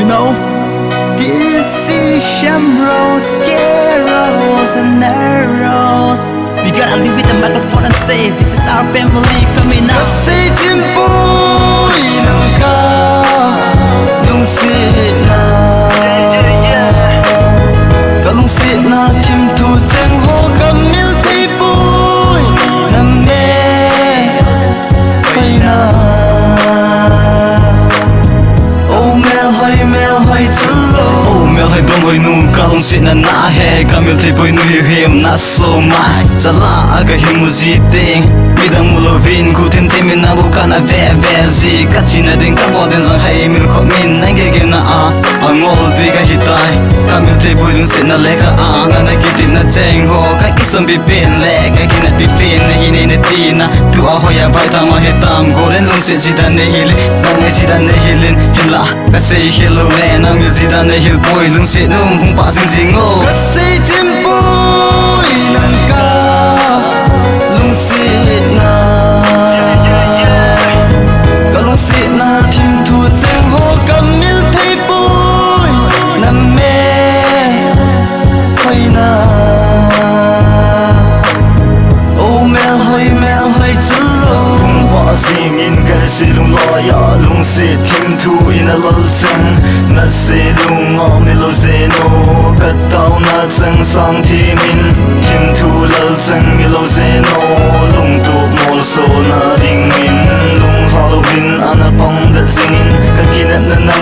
know, this is shamrocks, scarecrows and arrows. We gotta live with the microphone and say, this is our family coming out. Say chimpo inangka lungsit na kalungsit na kim thu cheng ho kamil ti pui namme paina oh mel hoi chulo oh mel hoi dong hoi nu kalungsit na na he kamil ti pui nu him na so mai chala aga himuji ting midang mulovin kutin timin na bukan a bezi kachina ding kaboden zang hai mil kho min nange ge na a angol dui ka hitai kamil te boy dung sin na leka a na gidin na cheng ho ka isam bi pin le ka kin na bi pin na hine ne tina tu a hoya bai ta ma hitam goren lung se jida ne hil na ngai jida ne hilin hila ka sei hello le na mil jida ne hil boy lung se num hung pa sing sing o ka sei chimpo inangka na tim thu cheng ho kamil thei pui namme hoina oh mel hoi chulo wa sing in gar silung loya lung se tim thu in a lol cheng na se lung o melo zeno ka tau na cheng sang thi min tim thu lol cheng melo zeno lung tu mol so na ding min Halloween ana pong da singin kakinat na